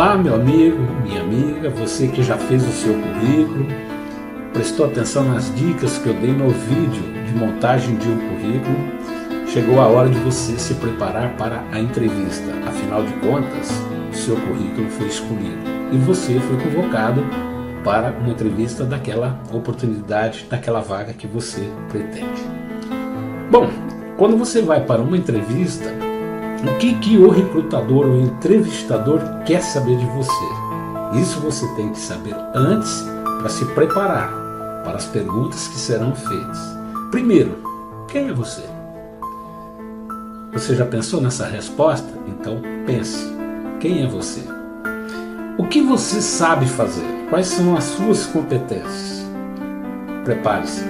Olá, meu amigo, minha amiga, você que já fez o seu currículo, prestou atenção nas dicas que eu dei no vídeo de montagem de um currículo. Chegou a hora de você se preparar para a entrevista. Afinal de contas, o seu currículo foi escolhido e você foi convocado para uma entrevista daquela oportunidade, daquela vaga que você pretende. Bom, quando você vai para uma entrevista, o que o recrutador ou entrevistador quer saber de você? Isso você tem que saber antes para se preparar para as perguntas que serão feitas. Primeiro, quem é você? Você já pensou nessa resposta? Então pense, quem é você? O que você sabe fazer? Quais são as suas competências? Prepare-se.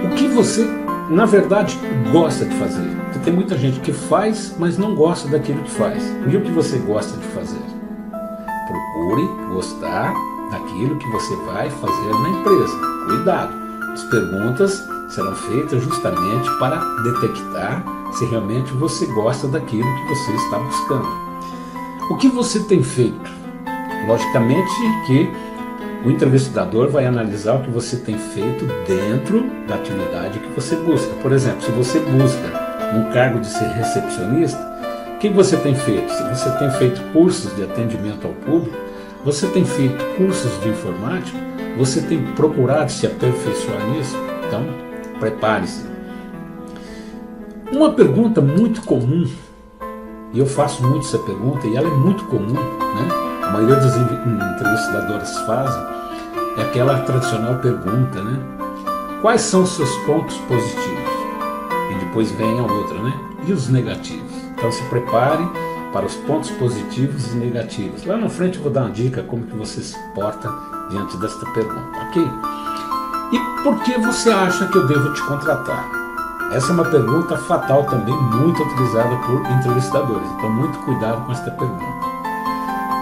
O que você, na verdade, gosta de fazer? Porque tem muita gente que faz, mas não gosta daquilo que faz. E o que você gosta de fazer? Procure gostar daquilo que você vai fazer na empresa. Cuidado! As perguntas serão feitas justamente para detectar se realmente você gosta daquilo que você está buscando. O que você tem feito? Logicamente que o entrevistador vai analisar o que você tem feito dentro da atividade que você busca. Por exemplo, se você busca um cargo de ser recepcionista, o que você tem feito? Se você tem feito cursos de atendimento ao público, você tem feito cursos de informática, você tem procurado se aperfeiçoar nisso? Então, prepare-se. Uma pergunta muito comum, e eu faço muito essa pergunta, e ela é muito comum, né? A maioria dos entrevistadores fazem, é aquela tradicional pergunta, né? Quais são os seus pontos positivos? E depois vem a outra, né? E os negativos? Então se prepare para os pontos positivos e negativos. Lá na frente eu vou dar uma dica como que você se porta diante desta pergunta, ok? E por que você acha que eu devo te contratar? Essa é uma pergunta fatal também, muito utilizada por entrevistadores. Então muito cuidado com esta pergunta.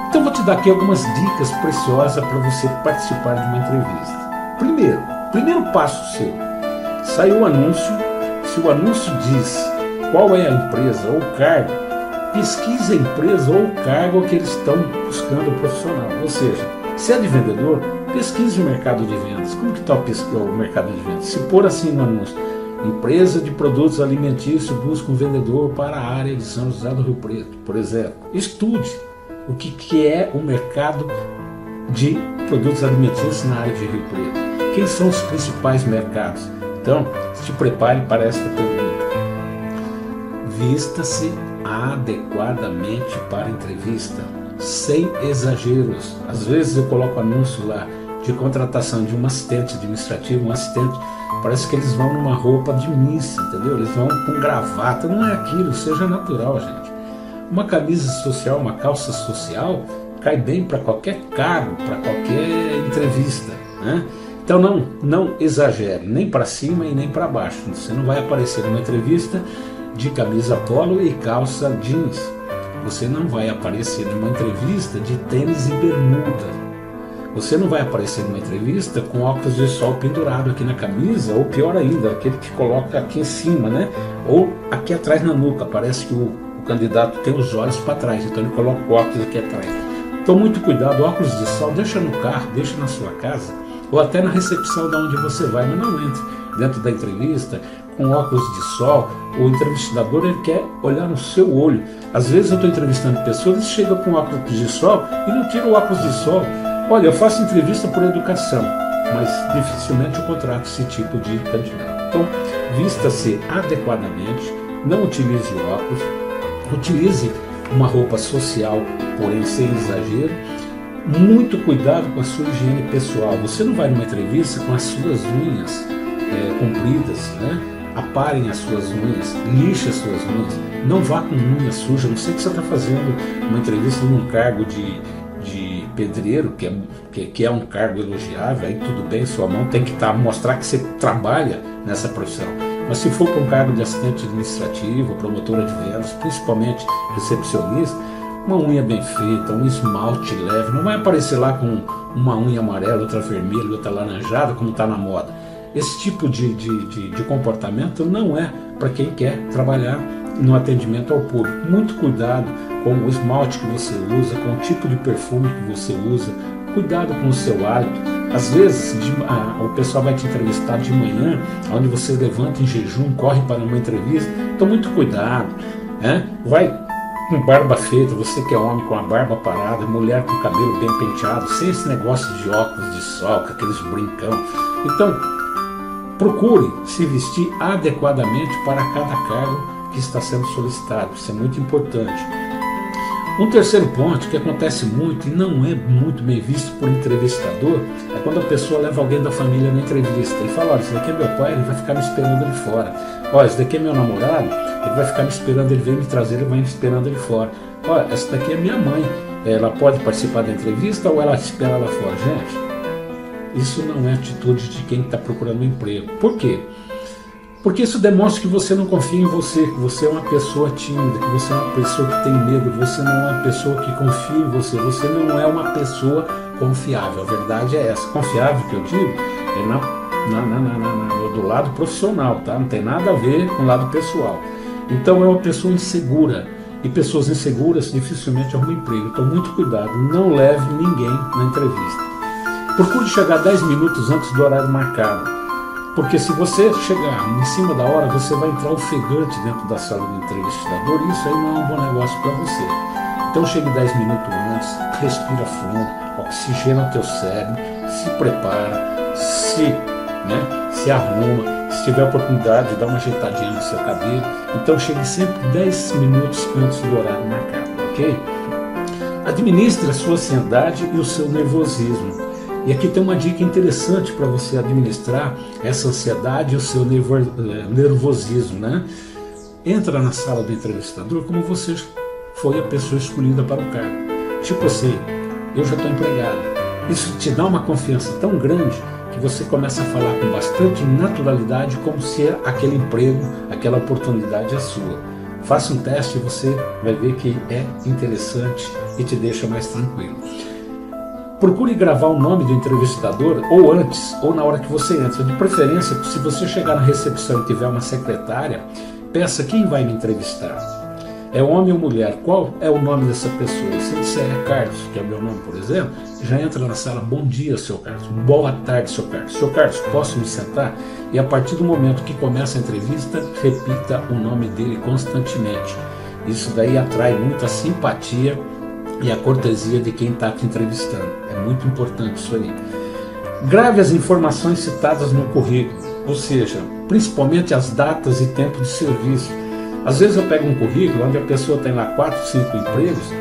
Então vou te dar aqui algumas dicas preciosas para você participar de uma entrevista. Primeiro passo seu, saiu o anúncio, se o anúncio diz qual é a empresa ou o cargo, pesquise a empresa ou o cargo que eles estão buscando o profissional. Ou seja, se é de vendedor, pesquise o mercado de vendas. Como que está o mercado de vendas? Se pôr assim no anúncio, empresa de produtos alimentícios busca um vendedor para a área de São José do Rio Preto, por exemplo. Estude o que é o mercado de produtos alimentícios na área de Rio Preto. Quem são os principais mercados? Então, se prepare para esta pergunta. Vista-se adequadamente para a entrevista, sem exageros. Às vezes eu coloco anúncio lá de contratação de um assistente administrativo, um assistente, parece que eles vão numa roupa de missa, entendeu? Eles vão com gravata, não é aquilo, seja natural, gente. Uma camisa social, uma calça social, cai bem para qualquer cargo, para qualquer entrevista, né? Então não exagere, nem para cima e nem para baixo. Você não vai aparecer numa entrevista de camisa polo e calça jeans. Você não vai aparecer numa entrevista de tênis e bermuda. Você não vai aparecer numa entrevista com óculos de sol pendurado aqui na camisa, ou pior ainda, aquele que coloca aqui em cima, né? Ou aqui atrás na nuca, parece que o candidato tem os olhos para trás, então ele coloca o óculos aqui atrás. Então muito cuidado, óculos de sol, deixa no carro, deixa na sua casa, ou até na recepção de onde você vai, mas não entre dentro da entrevista com óculos de sol. O entrevistador ele quer olhar no seu olho. Às vezes eu estou entrevistando pessoas e chegam com óculos de sol e não tiram o óculos de sol. Olha, eu faço entrevista por educação, mas dificilmente eu contrato esse tipo de candidato. Então, vista-se adequadamente, não utilize óculos, utilize uma roupa social, porém sem exagero. Muito cuidado com a sua higiene pessoal. Você não vai numa entrevista com as suas unhas compridas, né? Aparem as suas unhas, lixe as suas unhas. Não vá com unha suja, não sei que você está fazendo uma entrevista num cargo de pedreiro, que é um cargo elogiável, aí tudo bem, sua mão tem que mostrar que você trabalha nessa profissão. Mas se for para um cargo de assistente administrativo, promotora de vendas, principalmente recepcionista, uma unha bem feita, um esmalte leve, não vai aparecer lá com uma unha amarela, outra vermelha, outra laranjada, como está na moda. Esse tipo de comportamento não é para quem quer trabalhar no atendimento ao público. Muito cuidado com o esmalte que você usa, com o tipo de perfume que você usa, cuidado com o seu hálito. Às vezes o pessoal vai te entrevistar de manhã, onde você levanta em jejum, corre para uma entrevista, então muito cuidado, né? Vai com barba feita, você que é homem com a barba parada, mulher com o cabelo bem penteado, sem esse negócio de óculos de sol, com aqueles brincão. Então, procure se vestir adequadamente para cada cargo que está sendo solicitado, isso é muito importante. Um terceiro ponto que acontece muito e não é muito bem visto por entrevistador é quando a pessoa leva alguém da família na entrevista e fala: olha, esse daqui é meu pai, ele vai ficar me esperando ali fora. Olha, esse daqui é meu namorado, ele vai ficar me esperando, ele vem me trazer, ele vai me esperando ali fora. Olha, essa daqui é minha mãe, ela pode participar da entrevista ou ela espera lá fora? Gente, isso não é atitude de quem está procurando um emprego. Por quê? Porque isso demonstra que você não confia em você, que você é uma pessoa tímida, que você é uma pessoa que tem medo, que você não é uma pessoa que confia em você, você não é uma pessoa confiável. A verdade é essa. Confiável, que eu digo, é do lado profissional, tá? Não tem nada a ver com o lado pessoal. Então é uma pessoa insegura, e pessoas inseguras dificilmente arrumam emprego. Então muito cuidado, não leve ninguém na entrevista. Procure chegar 10 minutos antes do horário marcado. Porque se você chegar em cima da hora, você vai entrar ofegante dentro da sala do entrevistador, e isso aí não é um bom negócio para você. Então chegue 10 minutos antes, respira fundo, oxigena o teu cérebro, se prepara, se arruma, se tiver a oportunidade de dar uma ajeitadinha no seu cabelo. Então chegue sempre 10 minutos antes do horário marcado, ok? Administre a sua ansiedade e o seu nervosismo. E aqui tem uma dica interessante para você administrar essa ansiedade e o seu nervosismo, né? Entra na sala do entrevistador como você foi a pessoa escolhida para o cargo. Tipo assim, eu já estou empregado. Isso te dá uma confiança tão grande que você começa a falar com bastante naturalidade, como se aquele emprego, aquela oportunidade é sua. Faça um teste e você vai ver que é interessante e te deixa mais tranquilo. Procure gravar o nome do entrevistador ou antes ou na hora que você entra. De preferência, se você chegar na recepção e tiver uma secretária, peça quem vai me entrevistar. É homem ou mulher? Qual é o nome dessa pessoa? Se disser é Carlos, que é o meu nome, por exemplo, já entra na sala: bom dia, seu Carlos. Boa tarde, seu Carlos. Seu Carlos, posso me sentar? E a partir do momento que começa a entrevista, repita o nome dele constantemente. Isso daí atrai muita simpatia e a cortesia de quem está te entrevistando. É muito importante isso aí. Grave as informações citadas no currículo, ou seja, principalmente as datas e tempo de serviço. Às vezes eu pego um currículo onde a pessoa tem lá 4, 5 empregos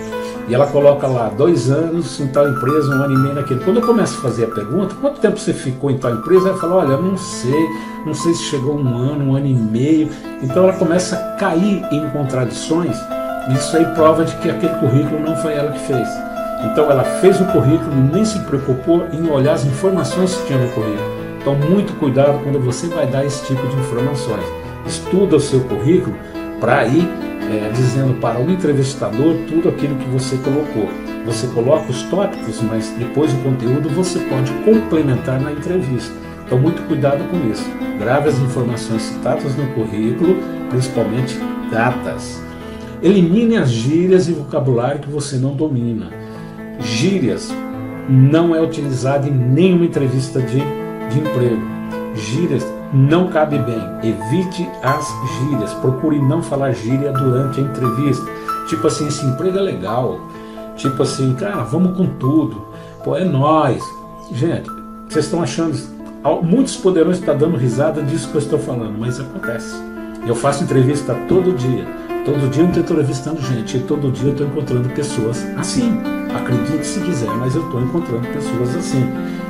e ela coloca lá 2 anos em tal empresa, 1 ano e meio naquele. Quando eu começo a fazer a pergunta, quanto tempo você ficou em tal empresa? Ela fala: olha, eu não sei se chegou 1 ano, 1 ano e meio. Então ela começa a cair em contradições. Isso aí prova de que aquele currículo não foi ela que fez. Então ela fez o currículo e nem se preocupou em olhar as informações que tinha no currículo. Então muito cuidado quando você vai dar esse tipo de informações. Estuda o seu currículo para ir dizendo para o entrevistador tudo aquilo que você colocou. Você coloca os tópicos, mas depois o conteúdo você pode complementar na entrevista. Então muito cuidado com isso. Grave as informações citadas no currículo, principalmente datas. Elimine as gírias e vocabulário que você não domina. Gírias não é utilizado em nenhuma entrevista de emprego. Gírias não cabe bem. Evite as gírias. Procure não falar gíria durante a entrevista. Tipo assim, esse emprego é legal. Tipo assim, cara, vamos com tudo. Pô, é nóis. Gente, vocês estão achando... Muitos poderão estar dando risada disso que eu estou falando, mas acontece. Eu faço entrevista todo dia. Todo dia eu estou entrevistando gente, e todo dia eu estou encontrando pessoas assim. Acredite se quiser, mas eu estou encontrando pessoas assim.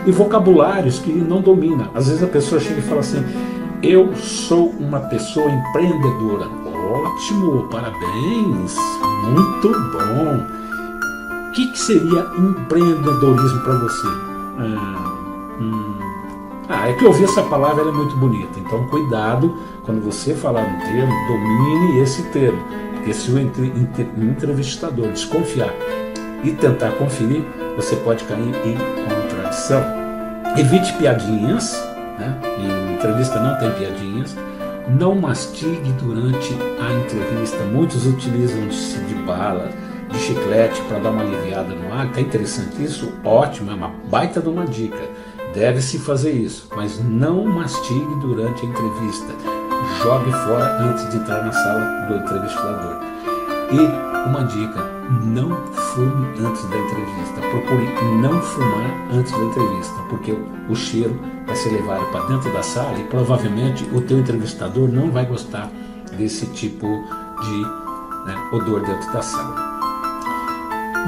E vocabulários que não domina. Às vezes a pessoa chega e fala assim: eu sou uma pessoa empreendedora. Ótimo, parabéns, muito bom. O que seria empreendedorismo para você? É que eu ouvi essa palavra, ela é muito bonita. Então cuidado quando você falar um termo, domine esse termo. Porque se o entrevistador desconfiar e tentar conferir, você pode cair em contradição. Evite piadinhas, né? Em entrevista não tem piadinhas. Não mastigue durante a entrevista. Muitos utilizam de bala, de chiclete para dar uma aliviada no ar. Tá interessante isso? Ótimo, é uma baita de uma dica. Deve-se fazer isso, mas não mastigue durante a entrevista. Jogue fora antes de entrar na sala do entrevistador. E uma dica, não fume antes da entrevista. Procure não fumar antes da entrevista, porque o cheiro vai ser levado para dentro da sala e provavelmente o teu entrevistador não vai gostar desse tipo de odor dentro da sala.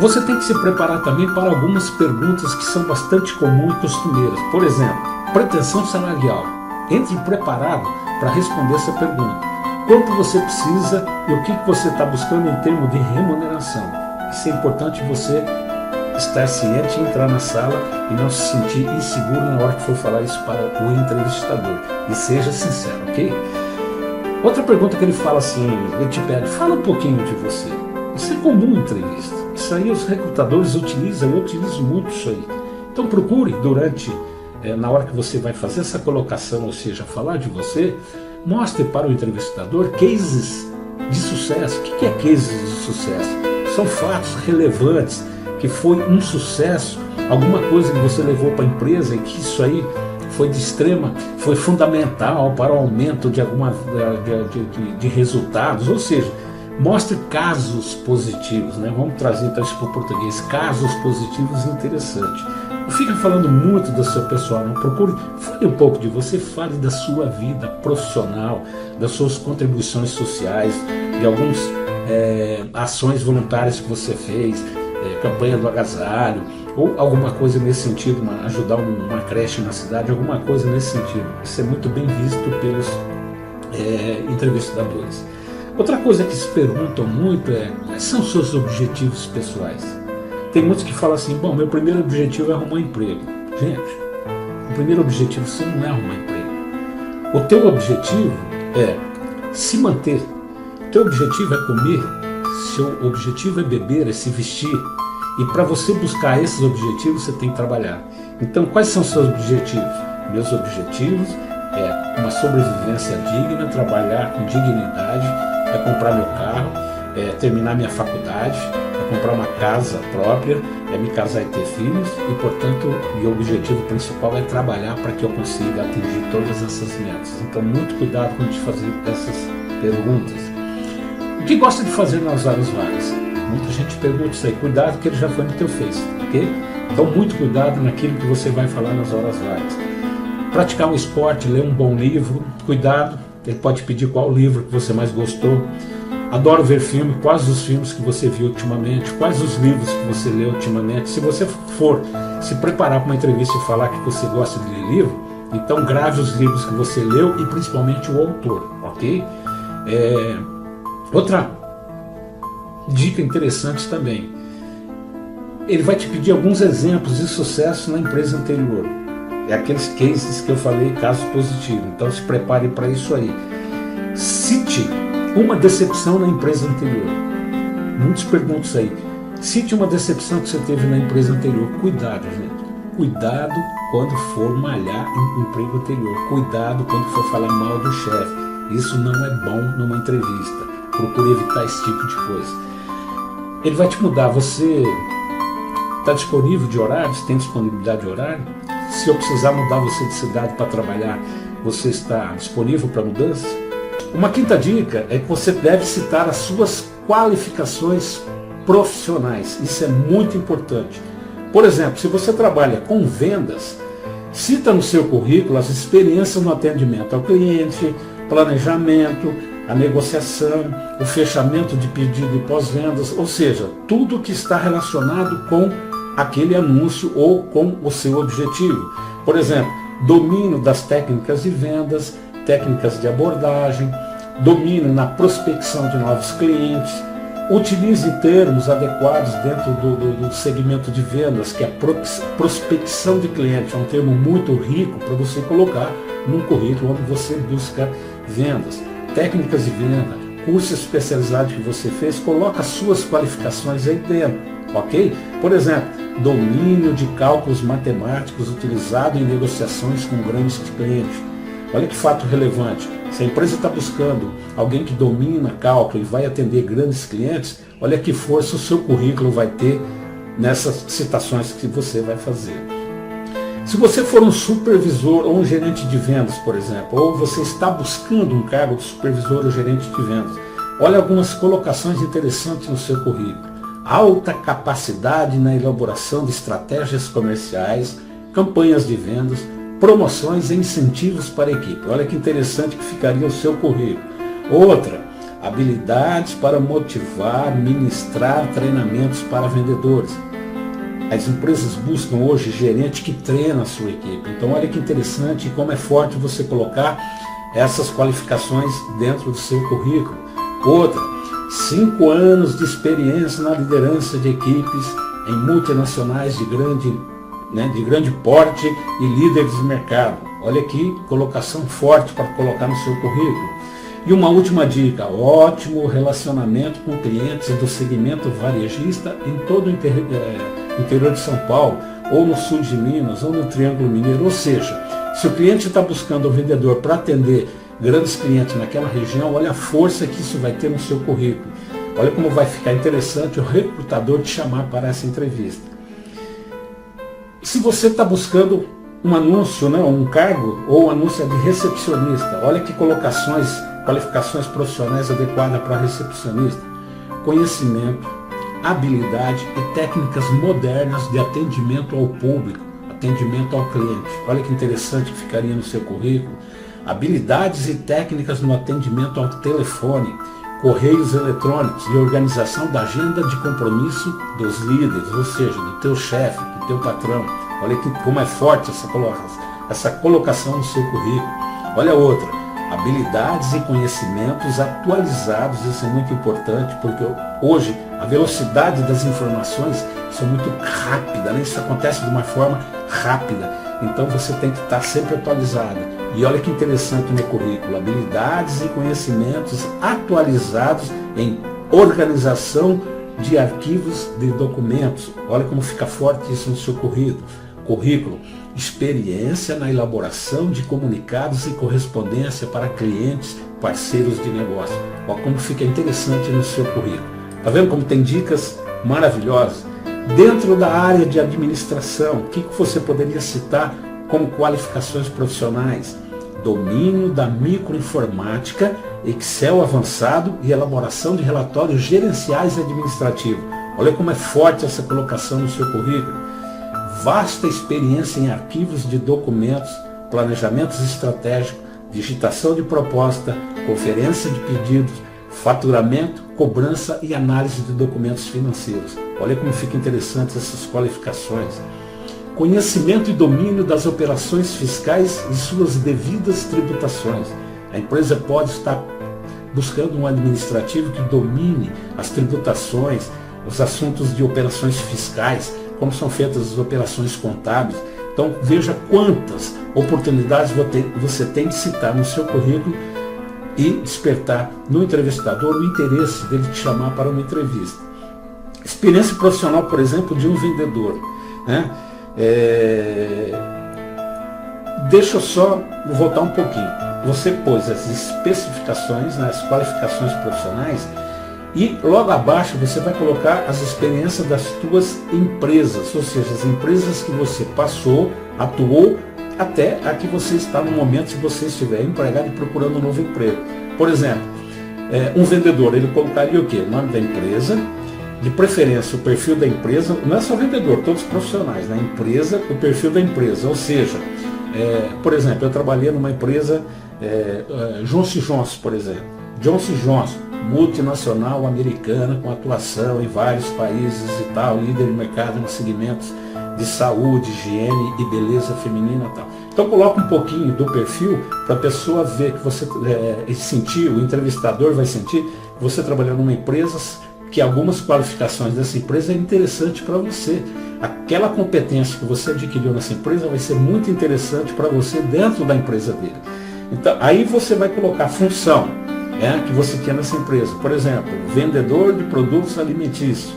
Você tem que se preparar também para algumas perguntas que são bastante comuns e costumeiras. Por exemplo, pretensão salarial. Entre preparado para responder essa pergunta. Quanto você precisa e o que você está buscando em termos de remuneração. Isso é importante você estar ciente e entrar na sala e não se sentir inseguro na hora que for falar isso para o entrevistador. E seja sincero, ok? Outra pergunta que ele fala assim, ele te pede, fala um pouquinho de você. Isso é comum em entrevista. Isso aí os recrutadores utilizam, eu utilizo muito isso aí. Então procure na hora que você vai fazer essa colocação, ou seja, falar de você, mostre para o entrevistador cases de sucesso. O que é cases de sucesso? São fatos relevantes, que foi um sucesso, alguma coisa que você levou para a empresa e que isso aí foi fundamental para o aumento de resultados, ou seja, mostre casos positivos, Vamos trazer então isso para o português, casos positivos interessantes. Não fica falando muito do seu pessoal, não. Fale um pouco de você, fale da sua vida profissional, das suas contribuições sociais, de algumas ações voluntárias que você fez, campanha do agasalho, ou alguma coisa nesse sentido, ajudar uma creche na cidade, alguma coisa nesse sentido. Isso é muito bem visto pelos entrevistadores. Outra coisa que se perguntam muito é, quais são os seus objetivos pessoais? Tem muitos que falam assim, bom, meu primeiro objetivo é arrumar emprego. Gente, o primeiro objetivo seu não é arrumar emprego. O teu objetivo é se manter. O teu objetivo é comer. Seu objetivo é beber, é se vestir. E para você buscar esses objetivos, você tem que trabalhar. Então, quais são os seus objetivos? Meus objetivos é uma sobrevivência digna, trabalhar com dignidade, é comprar meu carro, é terminar minha faculdade, é comprar uma casa própria, é me casar e ter filhos e, portanto, meu objetivo principal é trabalhar para que eu consiga atingir todas essas metas. Então, muito cuidado quando te fazer essas perguntas. O que gosta de fazer nas horas vagas? Muita gente pergunta isso aí, cuidado que ele já foi no teu Face, ok? Então, muito cuidado naquilo que você vai falar nas horas vagas. Praticar um esporte, ler um bom livro, cuidado, ele pode pedir qual livro que você mais gostou. Adoro ver filme, quais os filmes que você viu ultimamente, quais os livros que você leu ultimamente. Se você for se preparar para uma entrevista e falar que você gosta de ler livro, então grave os livros que você leu e principalmente o autor, ok? Outra dica interessante também, ele vai te pedir alguns exemplos de sucesso na empresa anterior. É aqueles cases que eu falei, casos positivos. Então se prepare para isso aí. Cite uma decepção na empresa anterior. Muitos perguntam isso aí. Cite uma decepção que você teve na empresa anterior. Cuidado, gente. Cuidado quando for malhar em emprego anterior. Cuidado quando for falar mal do chefe. Isso não é bom numa entrevista. Procure evitar esse tipo de coisa. Ele vai te mudar. Você está disponível de horários? Tem disponibilidade de horário? Se eu precisar mudar você de cidade para trabalhar, você está disponível para mudança? Uma quinta dica é que você deve citar as suas qualificações profissionais. Isso é muito importante. Por exemplo, se você trabalha com vendas, cita no seu currículo as experiências no atendimento ao cliente, planejamento, a negociação, o fechamento de pedido e pós-vendas, ou seja, tudo que está relacionado com aquele anúncio ou com o seu objetivo. Por exemplo, domínio das técnicas de vendas, técnicas de abordagem, domínio na prospecção de novos clientes, utilize termos adequados dentro do segmento de vendas, que é prospecção de cliente, é um termo muito rico para você colocar num currículo onde você busca vendas. Técnicas de venda, curso especializado que você fez, coloca as suas qualificações aí dentro, ok? Por exemplo, domínio de cálculos matemáticos utilizado em negociações com grandes clientes. Olha que fato relevante. Se a empresa está buscando alguém que domina cálculo e vai atender grandes clientes, olha que força o seu currículo vai ter nessas citações que você vai fazer. Se você for um supervisor ou um gerente de vendas, por exemplo, ou você está buscando um cargo de supervisor ou gerente de vendas, olha algumas colocações interessantes no seu currículo. Alta capacidade na elaboração de estratégias comerciais, campanhas de vendas, promoções e incentivos para a equipe. Olha que interessante que ficaria o seu currículo. Outra, habilidades para motivar, ministrar treinamentos para vendedores. As empresas buscam hoje gerente que treina a sua equipe. Então olha que interessante e como é forte você colocar essas qualificações dentro do seu currículo. Outra, 5 anos de experiência na liderança de equipes em multinacionais de grande porte e líderes de mercado. Olha aqui, colocação forte para colocar no seu currículo. E uma última dica, ótimo relacionamento com clientes do segmento varejista em todo o interior de São Paulo, ou no sul de Minas, ou no Triângulo Mineiro. Ou seja, se o cliente está buscando um vendedor para atender grandes clientes naquela região, olha a força que isso vai ter no seu currículo. Olha como vai ficar interessante o recrutador te chamar para essa entrevista. Se você está buscando um anúncio, um cargo, ou um anúncio de recepcionista, olha que qualificações profissionais adequadas para recepcionista. Conhecimento, habilidade e técnicas modernas de atendimento ao público, atendimento ao cliente. Olha que interessante que ficaria no seu currículo. Habilidades e técnicas no atendimento ao telefone, correios eletrônicos e organização da agenda de compromisso dos líderes, ou seja, do teu chefe, do teu patrão. Olha como é forte essa colocação no seu currículo. Olha outra, habilidades e conhecimentos atualizados, isso é muito importante, porque hoje a velocidade das informações são muito rápida, isso acontece de uma forma rápida, então você tem que estar sempre atualizado. E olha que interessante no currículo, habilidades e conhecimentos atualizados em organização de arquivos de documentos. Olha como fica forte isso no seu currículo. Experiência na elaboração de comunicados e correspondência para clientes, parceiros de negócio. Olha como fica interessante no seu currículo. Está vendo como tem dicas maravilhosas? Dentro da área de administração, o que você poderia citar como qualificações profissionais? Domínio da microinformática, Excel avançado e elaboração de relatórios gerenciais e administrativos. Olha como é forte essa colocação no seu currículo. Vasta experiência em arquivos de documentos, planejamentos estratégicos, digitação de proposta, conferência de pedidos, faturamento, cobrança e análise de documentos financeiros. Olha como fica interessante essas qualificações. Conhecimento e domínio das operações fiscais e suas devidas tributações. A empresa pode estar buscando um administrativo que domine as tributações, os assuntos de operações fiscais, como são feitas as operações contábeis. Então veja quantas oportunidades você tem de citar no seu currículo e despertar no entrevistador o interesse dele te chamar para uma entrevista. Experiência profissional, por exemplo, de um vendedor, Deixa eu só voltar um pouquinho. Você pôs as especificações, as qualificações profissionais, e logo abaixo você vai colocar as experiências das tuas empresas, ou seja, as empresas que você passou, atuou, até a que você está no momento, se você estiver empregado e procurando um novo emprego. Por exemplo, um vendedor, ele colocaria o quê? O nome da empresa, de preferência o perfil da empresa, não é só vendedor, todos os profissionais, na empresa, o perfil da empresa, ou seja, por exemplo, eu trabalhei numa empresa, Johnson & Johnson, por exemplo, Johnson & Johnson, multinacional americana com atuação em vários países e tal, líder de mercado nos segmentos de saúde, higiene e beleza feminina e tal. Então coloca um pouquinho do perfil para a pessoa ver que você sentir, o entrevistador vai sentir que você trabalhou numa empresa que algumas qualificações dessa empresa é interessante para você. Aquela competência que você adquiriu nessa empresa vai ser muito interessante para você dentro da empresa dele. Então aí você vai colocar a função que você tinha nessa empresa. Por exemplo, vendedor de produtos alimentícios.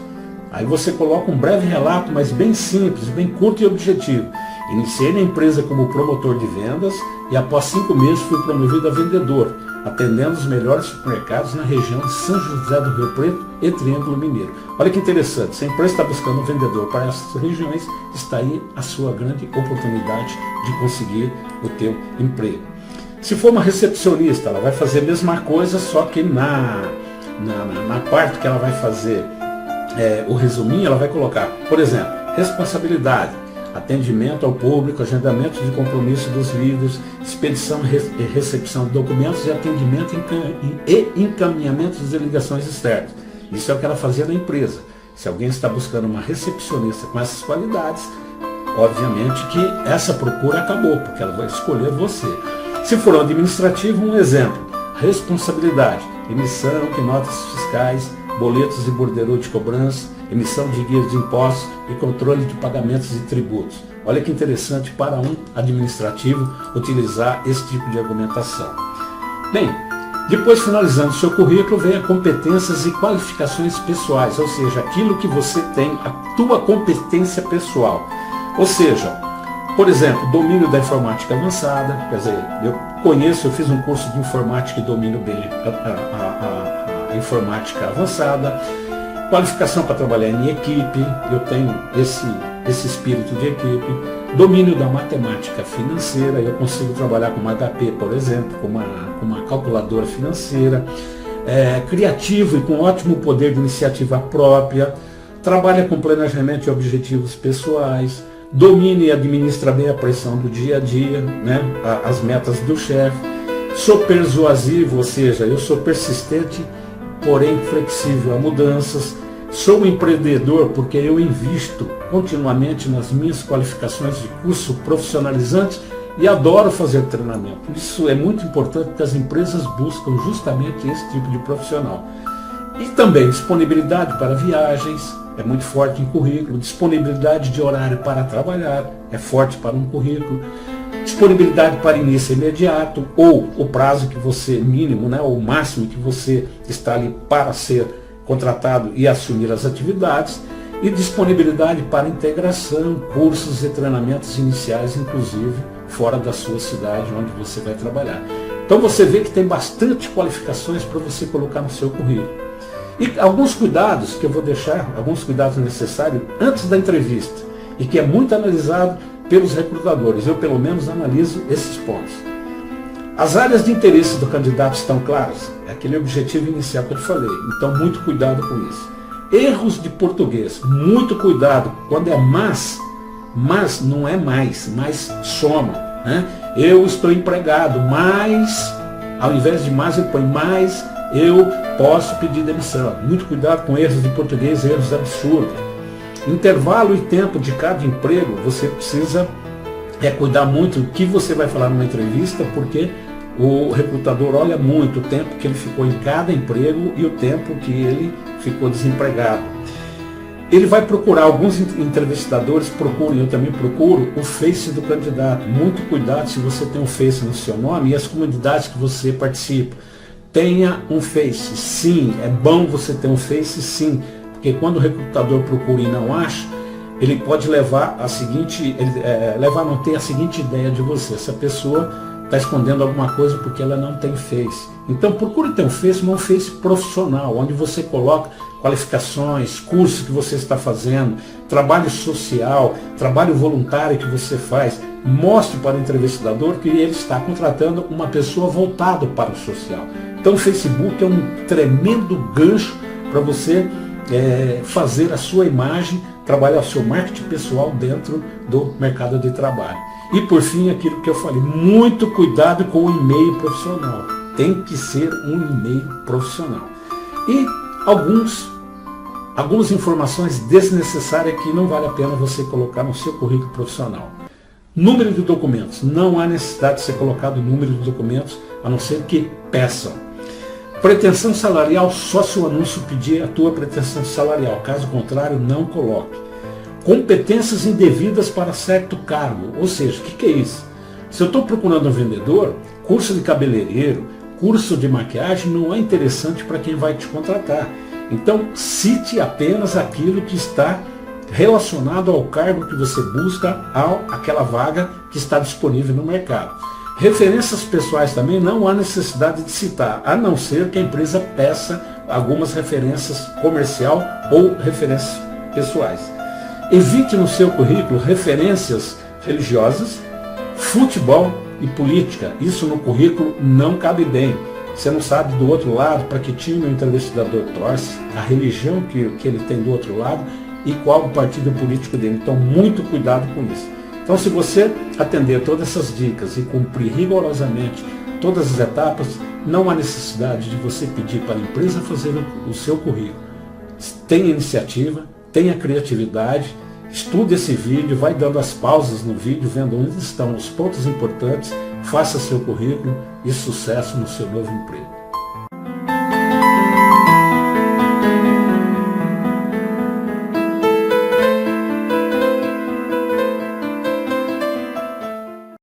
Aí você coloca um breve relato, mas bem simples, bem curto e objetivo. Iniciei na empresa como promotor de vendas e após 5 meses fui promovido a vendedor, atendendo os melhores supermercados na região de São José do Rio Preto e Triângulo Mineiro. Olha que interessante, se a empresa está buscando um vendedor para essas regiões, está aí a sua grande oportunidade de conseguir o teu emprego. Se for uma recepcionista, ela vai fazer a mesma coisa, só que na parte que ela vai fazer o resuminho, ela vai colocar, por exemplo, responsabilidade, atendimento ao público, agendamento de compromisso dos líderes, expedição e recepção de documentos e atendimento e encaminhamento de ligações externas. Isso é o que ela fazia na empresa. Se alguém está buscando uma recepcionista com essas qualidades, obviamente que essa procura acabou, porque ela vai escolher você. Se for um administrativo, um exemplo, responsabilidade, emissão de notas fiscais, boletos e borderô de cobrança, emissão de guias de impostos e controle de pagamentos e tributos. Olha que interessante para um administrativo utilizar esse tipo de argumentação. Bem, depois finalizando o seu currículo, vem a competências e qualificações pessoais, ou seja, aquilo que você tem, a tua competência pessoal. Ou seja, por exemplo, domínio da informática avançada, quer dizer, eu fiz um curso de informática e domino bem a informática avançada, qualificação para trabalhar em equipe, eu tenho esse espírito de equipe, domínio da matemática financeira, eu consigo trabalhar com uma HP, por exemplo, com uma calculadora financeira, criativo e com ótimo poder de iniciativa própria, trabalha com planejamento e objetivos pessoais, domina e administra bem a pressão do dia a dia, né, as metas do chefe, sou persuasivo, ou seja, eu sou persistente, porém flexível a mudanças, sou um empreendedor porque eu invisto continuamente nas minhas qualificações de curso profissionalizantes e adoro fazer treinamento. Isso é muito importante porque as empresas buscam justamente esse tipo de profissional. E também disponibilidade para viagens, é muito forte em currículo, disponibilidade de horário para trabalhar, é forte para um currículo, disponibilidade para início imediato, ou o prazo que você, mínimo, né, ou o máximo que você está ali para ser contratado e assumir as atividades, e disponibilidade para integração, cursos e treinamentos iniciais, inclusive fora da sua cidade onde você vai trabalhar. Então você vê que tem bastante qualificações para você colocar no seu currículo. E alguns cuidados que eu vou deixar, alguns cuidados necessários antes da entrevista, e que é muito analisado pelos recrutadores. Eu, pelo menos, analiso esses pontos. As áreas de interesse do candidato estão claras? É aquele objetivo inicial que eu falei. Então, muito cuidado com isso. Erros de português. Muito cuidado. Quando é mas não é mais soma. Né? Eu estou empregado, mas, ao invés de mas, ele põe mais, eu posso pedir demissão. Muito cuidado com erros de português, erros absurdos. Intervalo e tempo de cada emprego, você precisa cuidar muito do que você vai falar numa entrevista, porque o recrutador olha muito o tempo que ele ficou em cada emprego e o tempo que ele ficou desempregado. Ele vai procurar, alguns entrevistadores procuram, eu também procuro, o Face do candidato. Muito cuidado se você tem um Face no seu nome e as comunidades que você participa. Tenha um Face, sim, é bom você ter um Face, sim, porque quando o recrutador procura e não acha, ele pode levar a seguinte, levar a não ter a seguinte ideia de você. Essa pessoa está escondendo alguma coisa porque ela não tem Face. Então procure ter um Face, mas um Face profissional, onde você coloca qualificações, cursos que você está fazendo, trabalho social, trabalho voluntário que você faz. Mostre para o entrevistador que ele está contratando uma pessoa voltada para o social. Então o Facebook é um tremendo gancho para você fazer a sua imagem, trabalhar o seu marketing pessoal dentro do mercado de trabalho. E por fim, aquilo que eu falei, muito cuidado com o e-mail profissional. Tem que ser um e-mail profissional. E algumas informações desnecessárias que não vale a pena você colocar no seu currículo profissional. Número de documentos. Não há necessidade de ser colocado o número de documentos, a não ser que peçam. Pretensão salarial, só se o anúncio pedir a tua pretensão salarial. Caso contrário, não coloque. Competências indevidas para certo cargo. Ou seja, o que é isso? Se eu estou procurando um vendedor, curso de cabeleireiro, curso de maquiagem não é interessante para quem vai te contratar. Então, cite apenas aquilo que está relacionado ao cargo que você busca, àquela vaga que está disponível no mercado. Referências pessoais também não há necessidade de citar, a não ser que a empresa peça algumas referências comercial ou referências pessoais. Evite no seu currículo referências religiosas, futebol e política. Isso no currículo não cabe bem. Você não sabe do outro lado para que time o entrevistador torce, a religião que ele tem do outro lado e qual o partido político dele. Então, muito cuidado com isso. Então, se você atender todas essas dicas e cumprir rigorosamente todas as etapas, não há necessidade de você pedir para a empresa fazer o seu currículo. Tenha iniciativa, tenha criatividade, estude esse vídeo, vai dando as pausas no vídeo, vendo onde estão os pontos importantes, faça seu currículo e sucesso no seu novo emprego.